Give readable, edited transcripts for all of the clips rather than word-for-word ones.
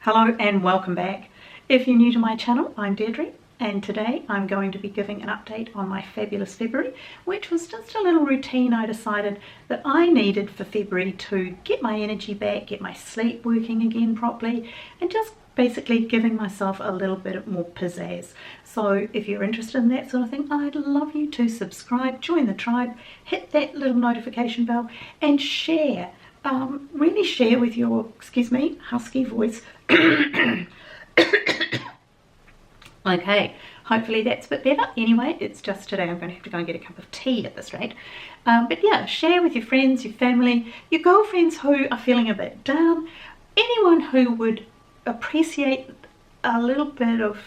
Hello and welcome back. If you're new to my channel, I'm Deirdre, and today I'm going to be giving an update on my fabulous February, which was just a little routine I decided that I needed for February to get my energy back, get my sleep working again properly, and just basically giving myself a little bit more pizzazz. So if you're interested in that sort of thing, I'd love you to subscribe, join the tribe, hit that little notification bell, and share. Really share with your, excuse me, husky voice. Okay, hopefully that's a bit better. Anyway, it's just today I'm going to have to go and get a cup of tea at this rate. But yeah, share with your friends, your family, your girlfriends who are feeling a bit down, anyone who would appreciate a little bit of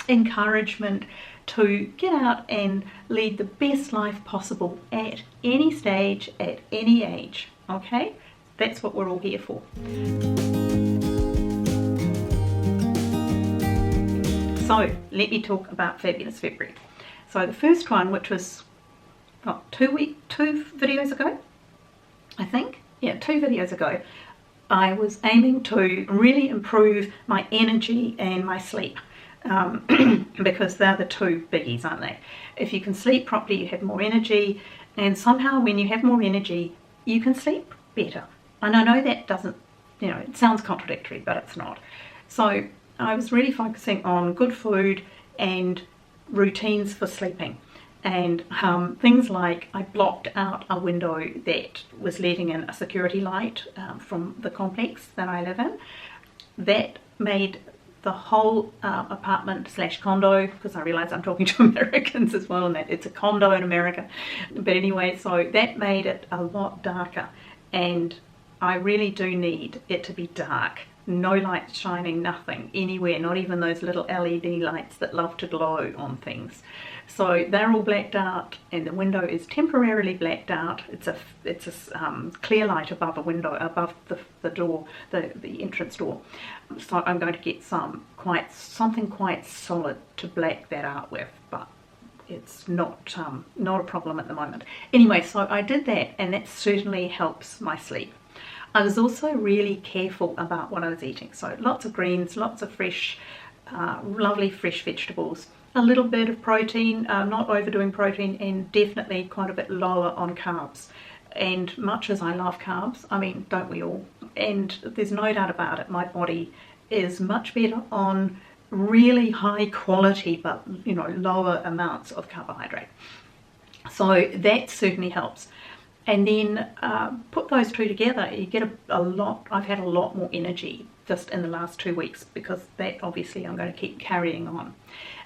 encouragement to get out and lead the best life possible at any stage, at any age. Okay, that's what we're all here for. So let me talk about Fabulous February. So the first one, which was two videos ago, I think. Yeah, 2 videos ago, I was aiming to really improve my energy and my sleep. Because they're the two biggies, aren't they? If you can sleep properly, you have more energy, and somehow when you have more energy, you can sleep better. And I know that doesn't, it sounds contradictory, but it's not. So I was really focusing on good food and routines for sleeping. And things like I blocked out a window that was letting in a security light from the complex that I live in. That made the whole apartment / condo, because I realise I'm talking to Americans as well, and that it's a condo in America. But anyway, so that made it a lot darker, and I really do need it to be dark. No light shining, nothing anywhere, not even those little LED lights that love to glow on things. So they're all blacked out, and the window is temporarily blacked out. It's a clear light above a window, above the door, the entrance door. So I'm going to get something quite solid to black that out with, but it's not a problem at the moment. Anyway, so I did that, and that certainly helps my sleep. I was also really careful about what I was eating. So lots of greens, lots of fresh, lovely fresh vegetables, a little bit of protein, not overdoing protein, and definitely quite a bit lower on carbs. And much as I love carbs, I mean, don't we all? And there's no doubt about it, my body is much better on really high quality, but lower amounts of carbohydrate. So that certainly helps. And then put those two together, you get a lot. I've had a lot more energy just in the last 2 weeks, because that obviously I'm going to keep carrying on.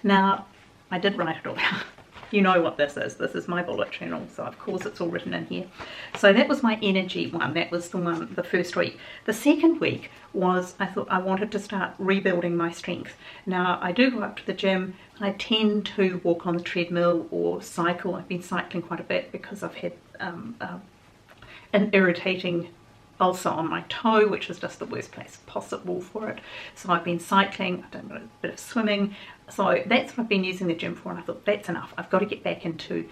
Now, I did write it all out. You know what this is. This is my bullet journal, so of course it's all written in here. So that was my energy one. That was the first week. The second week was, I thought I wanted to start rebuilding my strength. Now, I do go up to the gym. I tend to walk on the treadmill or cycle. I've been cycling quite a bit because I've had an irritating ulcer on my toe, which is just the worst place possible for it. So I've been cycling, I've done a bit of swimming. So that's what I've been using the gym for, and I thought that's enough. I've got to get back into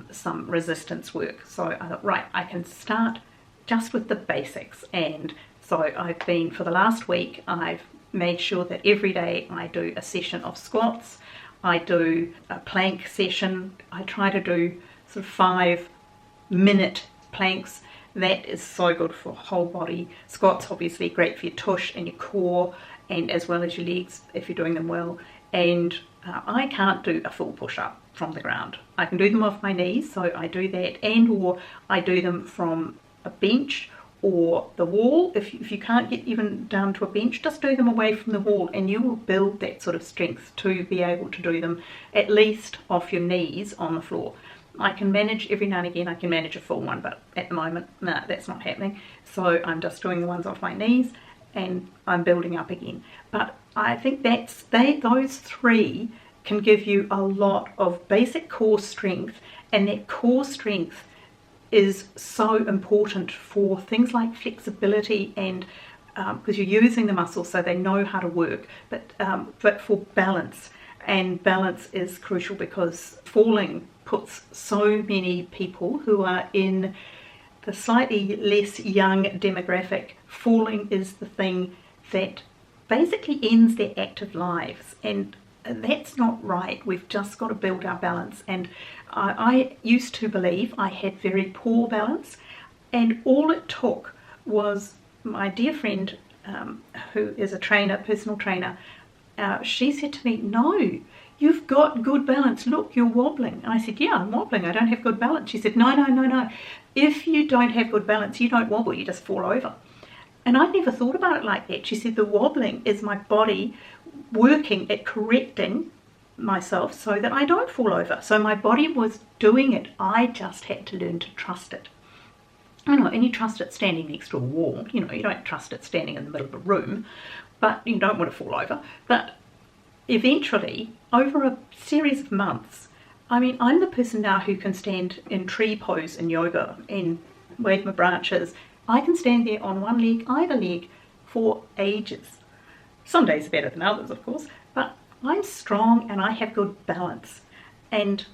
some resistance work. So I thought, right, I can start just with the basics. And so I've been, for the last week, I've made sure that every day I do a session of squats. I do a plank session. I try to do sort of 5-minute planks. That is so good for whole body. Squats obviously great for your tush and your core, and as well as your legs if you're doing them well. And I can't do a full push-up from the ground. I can do them off my knees, so I do that, and or I do them from a bench or the wall. If you can't get even down to a bench, just do them away from the wall, and you will build that sort of strength to be able to do them at least off your knees on the floor. I can manage every now and again, I can manage a full one, but at the moment, no, that's not happening. So I'm just doing the ones off my knees, and I'm building up again. But I think those 3 can give you a lot of basic core strength, and that core strength is so important for things like flexibility, and because you're using the muscles so they know how to work, but for balance. And balance is crucial, because falling puts so many people who are in the slightly less young demographic, falling is the thing that basically ends their active lives, and that's not right. We've just got to build our balance. And I used to believe I had very poor balance, and all it took was my dear friend, who is a trainer, personal trainer, she said to me, no, you've got good balance. Look, you're wobbling. And I said, yeah, I'm wobbling. I don't have good balance. She said, no, no, no, no. If you don't have good balance, you don't wobble, you just fall over. And I'd never thought about it like that. She said, the wobbling is my body working at correcting myself so that I don't fall over. So my body was doing it. I just had to learn to trust it. You know, and you trust it standing next to a wall. You know, you don't trust it standing in the middle of a room, but you don't want to fall over. But eventually, over a series of months, I mean, I'm the person now who can stand in tree pose in yoga and wave my branches. I can stand there on one leg, either leg, for ages. Some days are better than others, of course, but I'm strong and I have good balance. And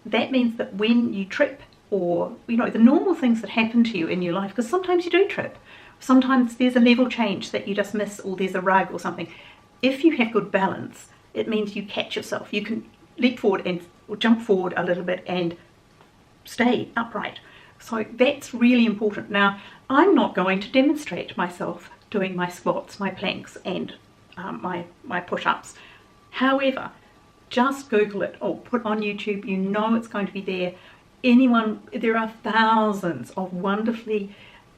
that means that when you trip, or, you know, the normal things that happen to you in your life, because sometimes you do trip, sometimes there's a level change that you just miss, or there's a rug or something. If you have good balance, it means you catch yourself. You can leap forward and or jump forward a little bit and stay upright. So that's really important. Now, I'm not going to demonstrate myself doing my squats, my planks, and my push-ups. However, just Google it or put on YouTube. You know it's going to be there. There are thousands of wonderfully,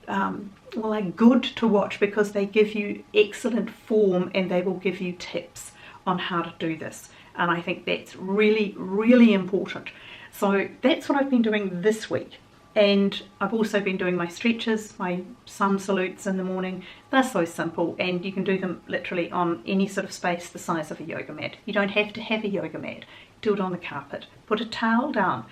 they're good to watch because they give you excellent form and they will give you tips on how to do this. And I think that's really, really important. So that's what I've been doing this week. And I've also been doing my stretches, my sun salutes in the morning. They're so simple, and you can do them literally on any sort of space the size of a yoga mat. You don't have to have a yoga mat. Do it on the carpet. Put a towel down.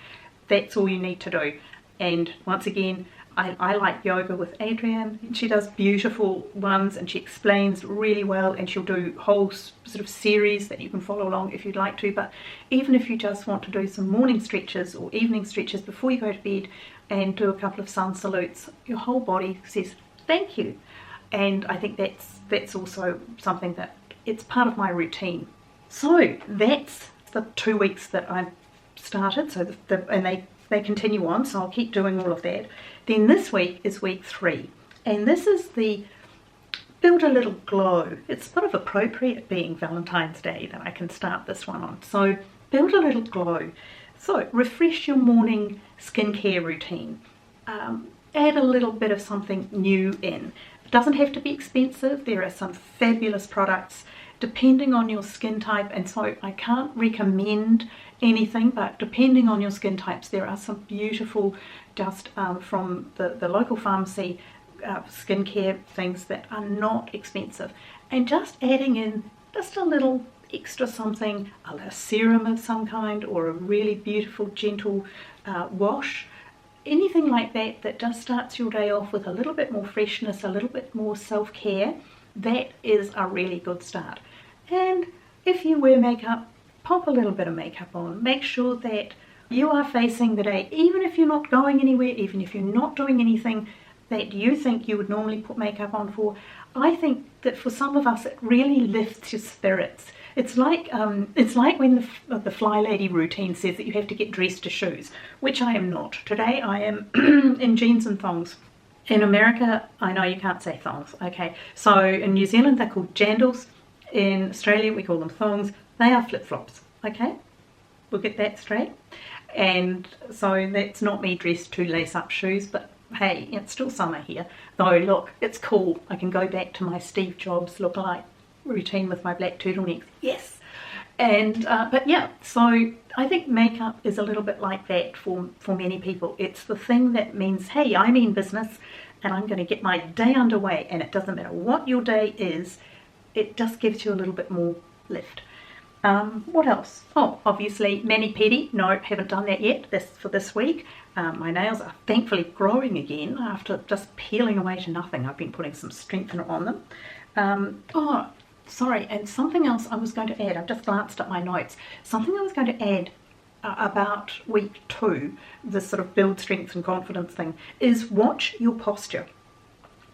That's all you need to do. And once again, I like yoga with Adrienne. She does beautiful ones and she explains really well, and she'll do whole sort of series that you can follow along if you'd like to. But even if you just want to do some morning stretches or evening stretches before you go to bed and do a couple of sun salutes, your whole body says thank you. And I think that's also something that it's part of my routine. So that's the 2 weeks that I've started. So and they continue on, so I'll keep doing all of that. Then this week is week 3, and this is the build a little glow. It's sort of appropriate being Valentine's Day that I can start this one on. So build a little glow. So refresh your morning skincare routine. Add a little bit of something new in. It doesn't have to be expensive. There are some fabulous products depending on your skin type, and so I can't recommend anything, but depending on your skin types, there are some beautiful just from the local pharmacy skincare things that are not expensive, and just adding in just a little extra something, a serum of some kind, or a really beautiful gentle wash, anything like that that just starts your day off with a little bit more freshness, a little bit more self-care. That is a really good start. And if you wear makeup, pop a little bit of makeup on. Make sure that you are facing the day, even if you're not going anywhere, even if you're not doing anything that you think you would normally put makeup on for. I think that for some of us, it really lifts your spirits. It's like when the Fly Lady routine says that you have to get dressed to shoes, which I am not. Today I am in jeans and thongs. In America, I know you can't say thongs, okay? So in New Zealand, they're called jandals. In Australia, we call them thongs. They are flip-flops, okay? We'll get that straight. And so that's not me dressed to lace up shoes, but hey, it's still summer here. Though look, it's cool. I can go back to my Steve Jobs look-alike routine with my black turtlenecks. Yes. And but yeah, so I think makeup is a little bit like that for many people. It's the thing that means, hey, I'm in business and I'm going to get my day underway, and it doesn't matter what your day is, it just gives you a little bit more lift. What else? Oh, obviously mani-pedi. No, haven't done that yet for this week. My nails are thankfully growing again after just peeling away to nothing. I've been putting some strengthener on them. Oh, sorry, and something else I was going to add. I've just glanced at my notes. Something I was going to add about week 2, this sort of build strength and confidence thing, is watch your posture.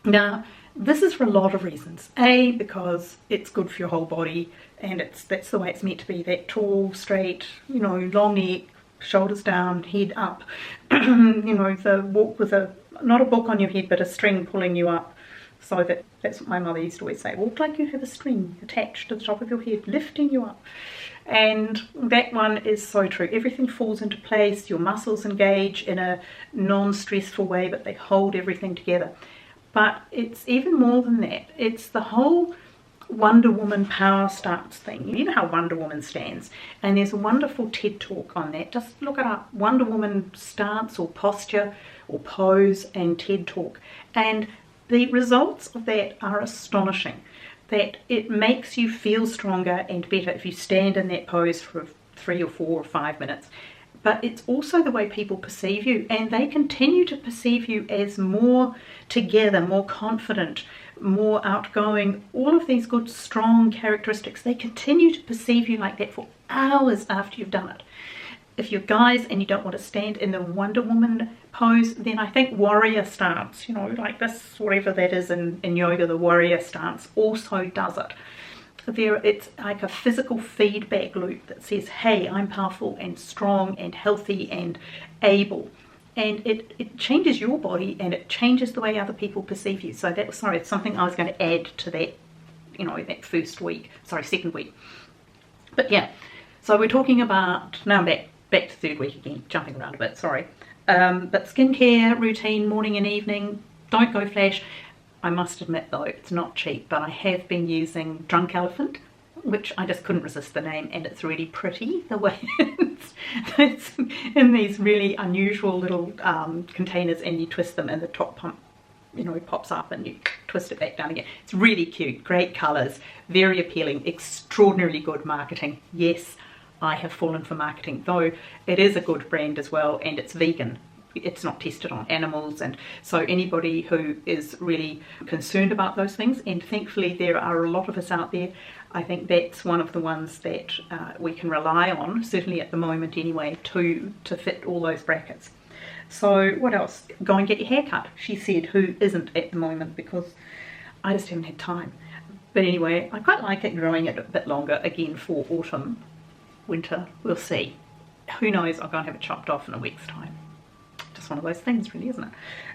Now, this is for a lot of reasons. A, because it's good for your whole body, and that's the way it's meant to be, that tall, straight, you know, long neck, shoulders down, head up. You know, the walk with not a book on your head, but a string pulling you up. So that's what my mother used to always say, walk like you have a string attached to the top of your head, lifting you up. And that one is so true. Everything falls into place, your muscles engage in a non-stressful way, but they hold everything together. But it's even more than that. It's the whole Wonder Woman power stance thing. You know how Wonder Woman stands, and there's a wonderful TED talk on that. Just look it up, Wonder Woman stance or posture or pose and TED talk, and the results of that are astonishing. That it makes you feel stronger and better if you stand in that pose for 3 or 4 or 5 minutes. But it's also the way people perceive you, and they continue to perceive you as more together, more confident, more outgoing, all of these good strong characteristics. They continue to perceive you like that for hours after you've done it. If you're guys and you don't want to stand in the Wonder Woman pose, then I think warrior stance, you know, like this, whatever that is in yoga, the warrior stance also does it. It's like a physical feedback loop that says, hey, I'm powerful and strong and healthy and able. And it changes your body, and it changes the way other people perceive you. So it's something I was going to add to that, you know, that second week. But yeah, so we're talking about, now I'm back to third week again, jumping around a bit, sorry. But skincare routine, morning and evening, don't go flash. I must admit though, it's not cheap, but I have been using Drunk Elephant, which I just couldn't resist the name, and it's really pretty the way it's in these really unusual little containers, and you twist them and the top pump, you know, pops up and you twist it back down again. It's really cute, great colours, very appealing, extraordinarily good marketing. Yes, I have fallen for marketing, though it is a good brand as well, and it's vegan. It's not tested on animals, and so anybody who is really concerned about those things, and thankfully there are a lot of us out there, I think that's one of the ones that we can rely on, certainly at the moment anyway, to fit all those brackets. So what else? Go and get your hair cut, she said, who isn't at the moment, because I just haven't had time. But anyway, I quite like it growing it a bit longer again for autumn, winter, we'll see. Who knows, I'll go and have it chopped off in a week's time. Just one of those things really, isn't it?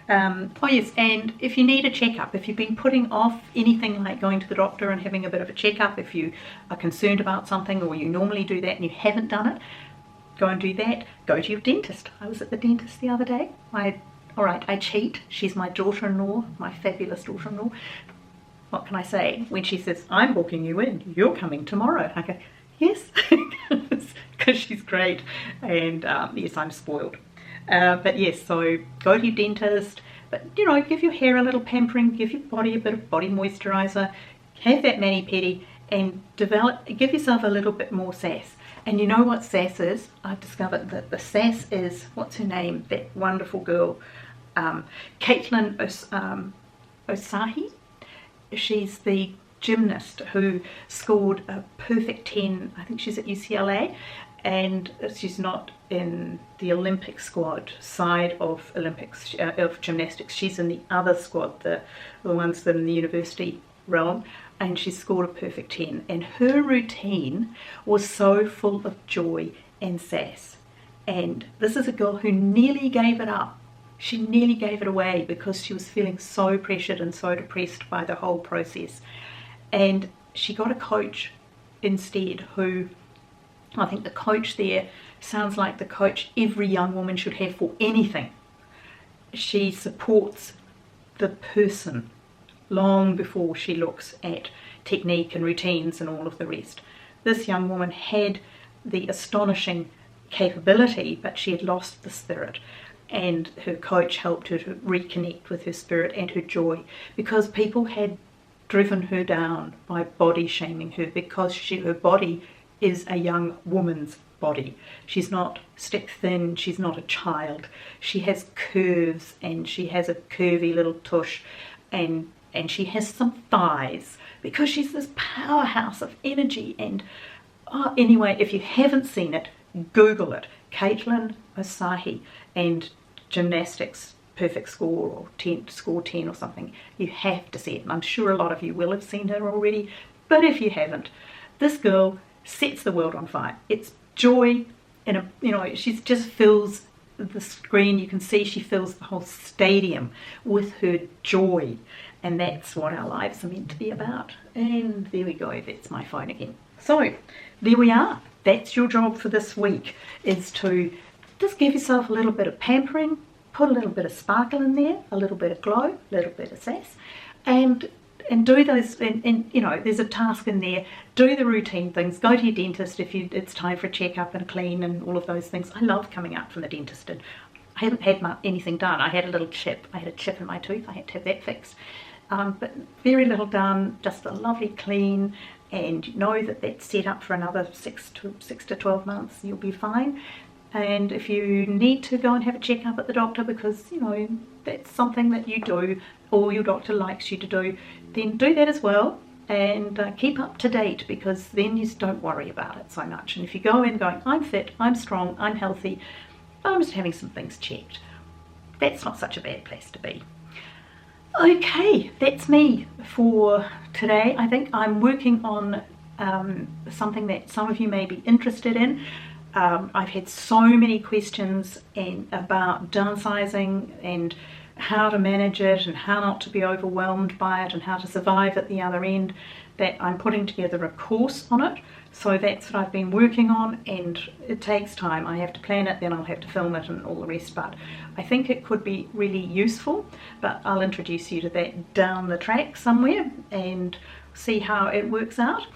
Oh yes, and if you need a checkup, if you've been putting off anything like going to the doctor and having a bit of a checkup, if you are concerned about something, or you normally do that and you haven't done it, go and do that. Go to your dentist. I was at the dentist the other day. Alright, I cheat. She's my daughter-in-law, my fabulous daughter-in-law. What can I say? When she says, I'm booking you in, you're coming tomorrow. I go, yes, because she's great, and yes, I'm spoiled. But yes, so go to your dentist, but you know, give your hair a little pampering, give your body a bit of body moisturizer, have that mani-pedi, and give yourself a little bit more sass. And you know what sass is? I've discovered that the sass is, what's her name, that wonderful girl, Caitlin Osahi. She's the gymnast who scored a perfect 10, I think she's at UCLA, and she's not in the Olympic squad side of Olympics, of gymnastics. She's in the other squad, the ones that are in the university realm, and she scored a perfect 10. And her routine was so full of joy and sass. And this is a girl who nearly gave it up. She nearly gave it away because she was feeling so pressured and so depressed by the whole process. And she got a coach instead, who, I think the coach there sounds like the coach every young woman should have for anything. She supports the person long before she looks at technique and routines and all of the rest. This young woman had the astonishing capability, but she had lost the spirit, and her coach helped her to reconnect with her spirit and her joy, because people had driven her down by body shaming her, because her body is a young woman's body. She's not stick thin, she's not a child. She has curves, and she has a curvy little tush, and she has some thighs, because she's this powerhouse of energy. And anyway, if you haven't seen it, Google it. Caitlin Osahi and gymnastics perfect score or 10, score 10 or something. You have to see it, and I'm sure a lot of you will have seen her already, but if you haven't, this girl sets the world on fire. It's joy, and she just fills the screen. You can see she fills the whole stadium with her joy, and that's what our lives are meant to be about. And there we go, that's my phone again. So there we are. That's your job for this week, is to just give yourself a little bit of pampering, put a little bit of sparkle in there, a little bit of glow, a little bit of sass, and do those, and there's a task in there. Do the routine things. Go to your dentist if it's time for a checkup and a clean and all of those things. I love coming out from the dentist, and I haven't had anything done. I had a little chip. I had a chip in my tooth. I had to have that fixed. But very little done, just a lovely clean, and know that that's set up for another 6 to 12 months. You'll be fine. And if you need to go and have a checkup at the doctor because that's something that you do or your doctor likes you to do, then do that as well, and keep up to date, because then you just don't worry about it so much. And if you go in going, I'm fit, I'm strong, I'm healthy, I'm just having some things checked, that's not such a bad place to be. Okay, that's me for today. I think I'm working on something that some of you may be interested in. I've had so many questions about downsizing and how to manage it and how not to be overwhelmed by it and how to survive at the other end, that I'm putting together a course on it. So that's what I've been working on, and it takes time. I have to plan it, then I'll have to film it and all the rest, but I think it could be really useful. But I'll introduce you to that down the track somewhere and see how it works out.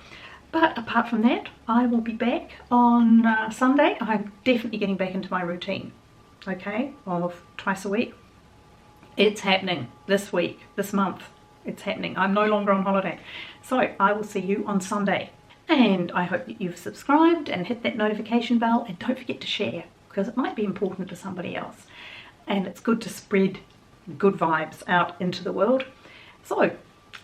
But apart from that, I will be back on Sunday. I'm definitely getting back into my routine, okay, of twice a week. It's happening this week, this month. It's happening. I'm no longer on holiday. So I will see you on Sunday. And I hope that you've subscribed and hit that notification bell, and don't forget to share, because it might be important to somebody else. And it's good to spread good vibes out into the world. So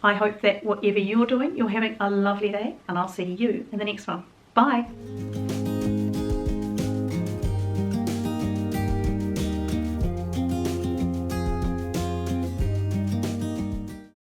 I hope that whatever you're doing, you're having a lovely day, and I'll see you in the next one. Bye.